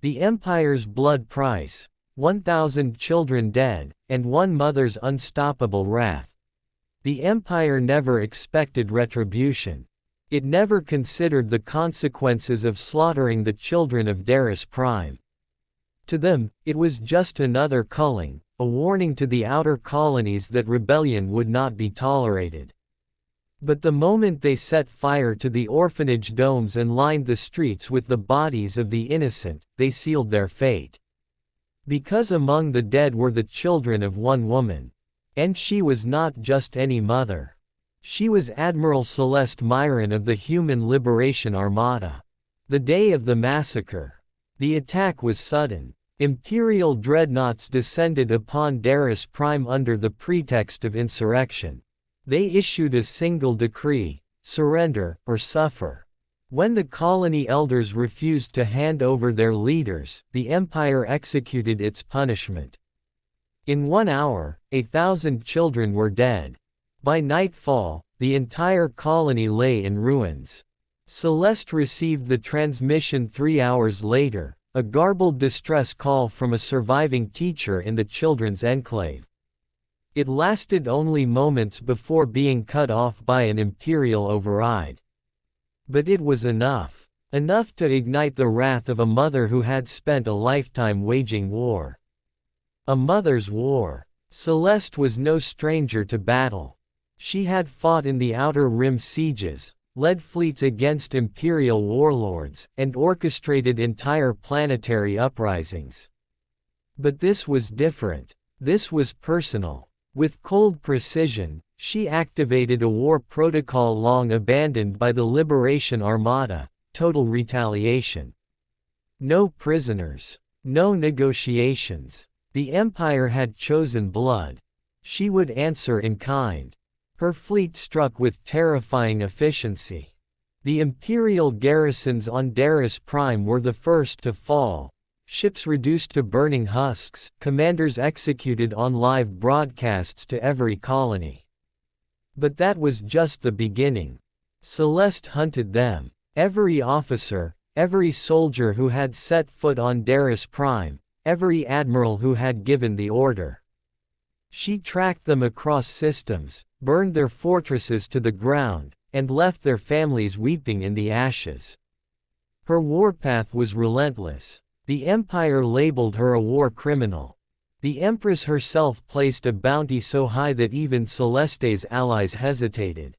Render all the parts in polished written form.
The empire's blood price, 1,000 children dead, and one mother's unstoppable wrath. The empire never expected retribution. It never considered the consequences of slaughtering the children of Darius Prime. To them, it was just another culling, a warning to the outer colonies that rebellion would not be tolerated. But the moment they set fire to the orphanage domes and lined the streets with the bodies of the innocent, they sealed their fate. Because among the dead were the children of one woman. And she was not just any mother. She was Admiral Celeste Myron of the Human Liberation Armada. The day of the massacre. The attack was sudden. Imperial dreadnoughts descended upon Darius Prime under the pretext of insurrection. They issued a single decree: surrender or suffer. When the colony elders refused to hand over their leaders, the empire executed its punishment. In 1 hour, 1,000 children were dead. By nightfall, the entire colony lay in ruins. Celeste received the transmission 3 hours later, a garbled distress call from a surviving teacher in the children's enclave. It lasted only moments before being cut off by an imperial override. But it was enough. Enough to ignite the wrath of a mother who had spent a lifetime waging war. A mother's war. Celeste was no stranger to battle. She had fought in the Outer Rim sieges, led fleets against imperial warlords, and orchestrated entire planetary uprisings. But this was different. This was personal. With cold precision, she activated a war protocol long abandoned by the Liberation Armada: total retaliation. No prisoners. No negotiations. The Empire had chosen blood. She would answer in kind. Her fleet struck with terrifying efficiency. The Imperial garrisons on Darius Prime were the first to fall. Ships reduced to burning husks, commanders executed on live broadcasts to every colony. But that was just the beginning. Celeste hunted them. Every officer, every soldier who had set foot on Darius Prime, every admiral who had given the order. She tracked them across systems, burned their fortresses to the ground, and left their families weeping in the ashes. Her warpath was relentless. The Empire labeled her a war criminal. The Empress herself placed a bounty so high that even Celeste's allies hesitated.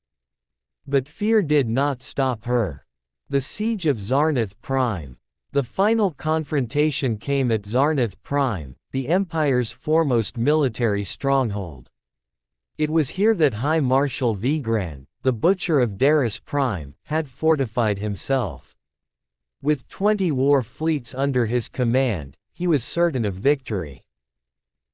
But fear did not stop her. The siege of Zarnath Prime. The final confrontation came at Zarnath Prime, the Empire's foremost military stronghold. It was here that High Marshal Vigran, the Butcher of Darius Prime, had fortified himself. With 20 war fleets under his command, he was certain of victory.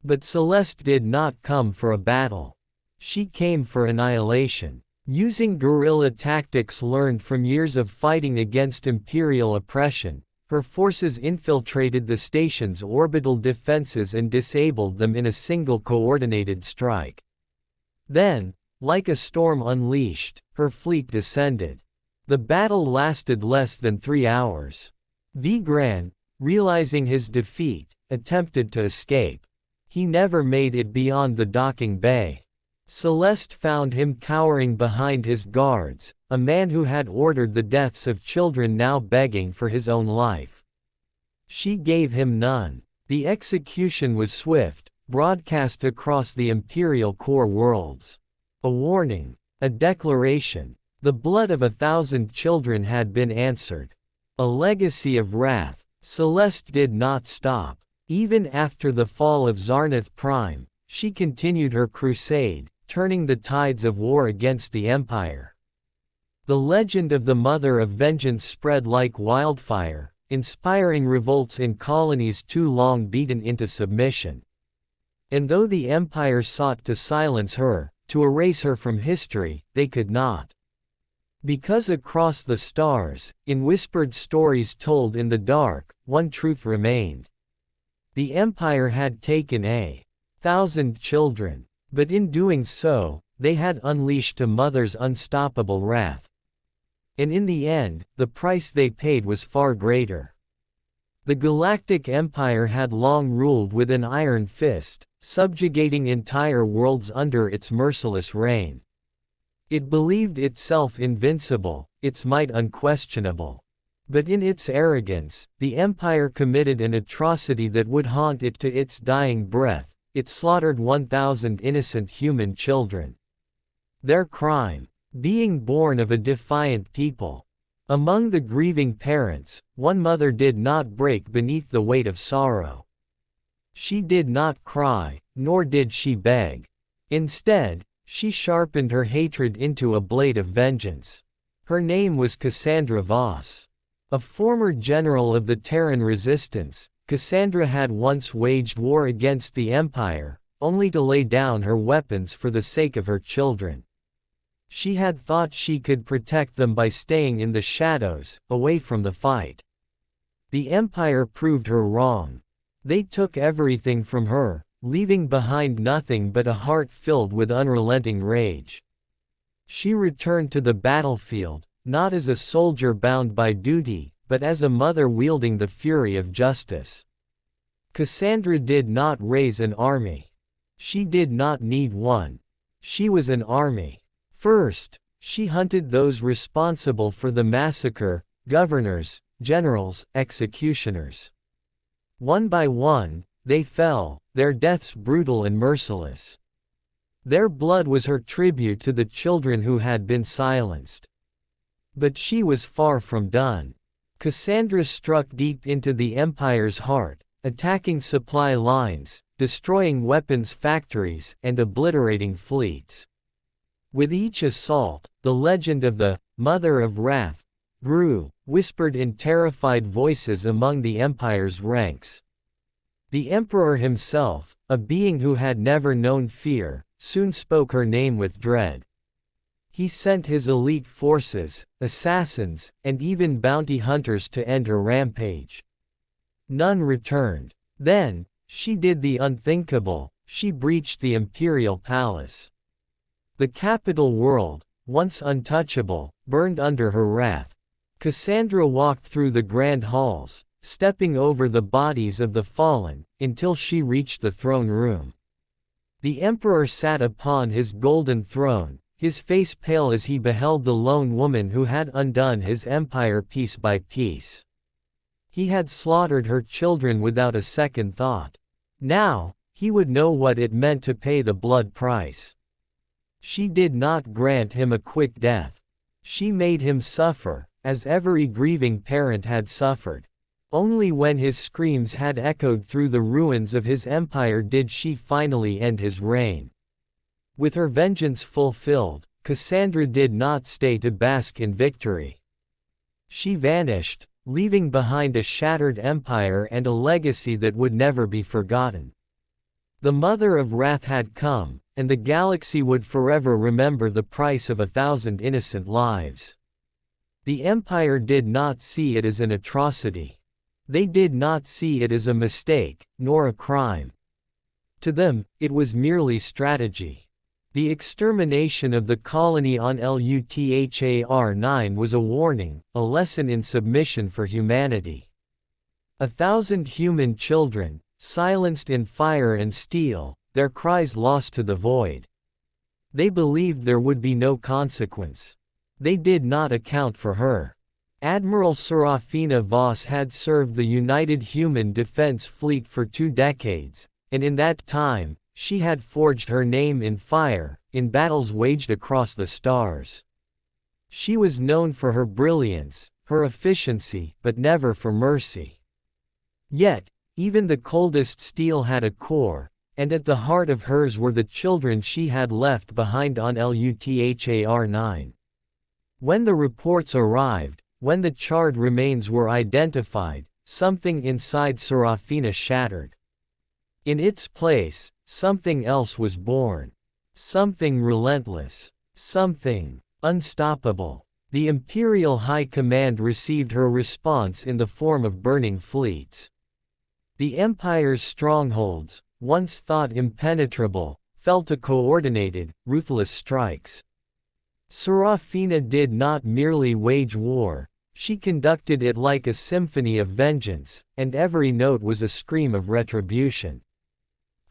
But Celeste did not come for a battle. She came for annihilation. Using guerrilla tactics learned from years of fighting against imperial oppression, her forces infiltrated the station's orbital defenses and disabled them in a single coordinated strike. Then, like a storm unleashed, her fleet descended. The battle lasted less than 3 hours. Vigran, realizing his defeat, attempted to escape. He never made it beyond the docking bay. Celeste found him cowering behind his guards, a man who had ordered the deaths of children now begging for his own life. She gave him none. The execution was swift, broadcast across the Imperial core worlds. A warning. A declaration. The blood of 1,000 children had been answered. A legacy of wrath. Celeste did not stop. Even after the fall of Zarnath Prime, she continued her crusade, turning the tides of war against the Empire. The legend of the Mother of Vengeance spread like wildfire, inspiring revolts in colonies too long beaten into submission. And though the Empire sought to silence her, to erase her from history, they could not. Because across the stars, in whispered stories told in the dark, one truth remained. The Empire had taken 1,000 children, but in doing so, they had unleashed a mother's unstoppable wrath. And in the end, the price they paid was far greater. The Galactic Empire had long ruled with an iron fist, subjugating entire worlds under its merciless reign. It believed itself invincible, its might unquestionable. But in its arrogance, the Empire committed an atrocity that would haunt it to its dying breath. It slaughtered 1,000 innocent human children. Their crime? Being born of a defiant people. Among the grieving parents, one mother did not break beneath the weight of sorrow. She did not cry, nor did she beg. Instead, she sharpened her hatred into a blade of vengeance. Her name was Cassandra Voss. A former general of the Terran resistance, Cassandra had once waged war against the Empire, only to lay down her weapons for the sake of her children. She had thought she could protect them by staying in the shadows, away from the fight. The Empire proved her wrong. They took everything from her, leaving behind nothing but a heart filled with unrelenting rage. She returned to the battlefield, not as a soldier bound by duty, but as a mother wielding the fury of justice. Cassandra did not raise an army. She did not need one. She was an army. First, she hunted those responsible for the massacre, governors, generals, executioners. One by one, they fell, their deaths brutal and merciless. Their blood was her tribute to the children who had been silenced. But she was far from done. Cassandra struck deep into the Empire's heart, attacking supply lines, destroying weapons factories, and obliterating fleets. With each assault, the legend of the Mother of Wrath grew, whispered in terrified voices among the Empire's ranks. The Emperor himself, a being who had never known fear, soon spoke her name with dread. He sent his elite forces, assassins, and even bounty hunters to end her rampage. None returned. Then, she did the unthinkable, she breached the imperial palace. The capital world, once untouchable, burned under her wrath. Cassandra walked through the grand halls, stepping over the bodies of the fallen, until she reached the throne room. The emperor sat upon his golden throne, his face pale as he beheld the lone woman who had undone his empire piece by piece. He had slaughtered her children without a second thought. Now, he would know what it meant to pay the blood price. She did not grant him a quick death. She made him suffer, as every grieving parent had suffered. Only when his screams had echoed through the ruins of his empire did she finally end his reign. With her vengeance fulfilled, Cassandra did not stay to bask in victory. She vanished, leaving behind a shattered empire and a legacy that would never be forgotten. The Mother of Wrath had come, and the galaxy would forever remember the price of 1,000 innocent lives. The Empire did not see it as an atrocity. They did not see it as a mistake, nor a crime. To them, it was merely strategy. The extermination of the colony on Luthar 9 was a warning, a lesson in submission for humanity. 1,000 human children, silenced in fire and steel, their cries lost to the void. They believed there would be no consequence. They did not account for her. Admiral Serafina Voss had served the United Human Defense Fleet for 2 decades, and in that time, she had forged her name in fire, in battles waged across the stars. She was known for her brilliance, her efficiency, but never for mercy. Yet, even the coldest steel had a core, and at the heart of hers were the children she had left behind on Luthar 9. When the reports arrived, when the charred remains were identified, something inside Serafina shattered. In its place, something else was born. Something relentless. Something unstoppable. The Imperial High Command received her response in the form of burning fleets. The Empire's strongholds, once thought impenetrable, fell to coordinated, ruthless strikes. Serafina did not merely wage war, She conducted it like a symphony of vengeance, and every note was a scream of retribution.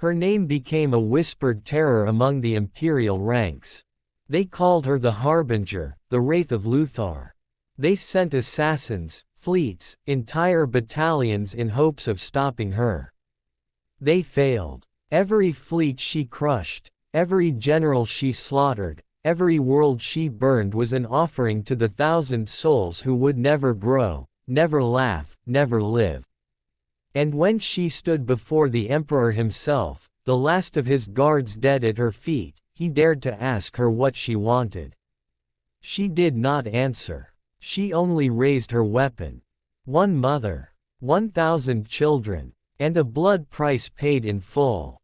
Her name became a whispered terror among the imperial ranks. They called her the Harbinger, the Wraith of Luthor. They sent assassins, fleets, entire battalions in hopes of stopping her. They failed. Every fleet she crushed, every general she slaughtered, every world she burned was an offering to the 1,000 souls who would never grow, never laugh, never live. And when she stood before the emperor himself, the last of his guards dead at her feet, he dared to ask her what she wanted. She did not answer. She only raised her weapon. One mother, 1,000 children, and a blood price paid in full.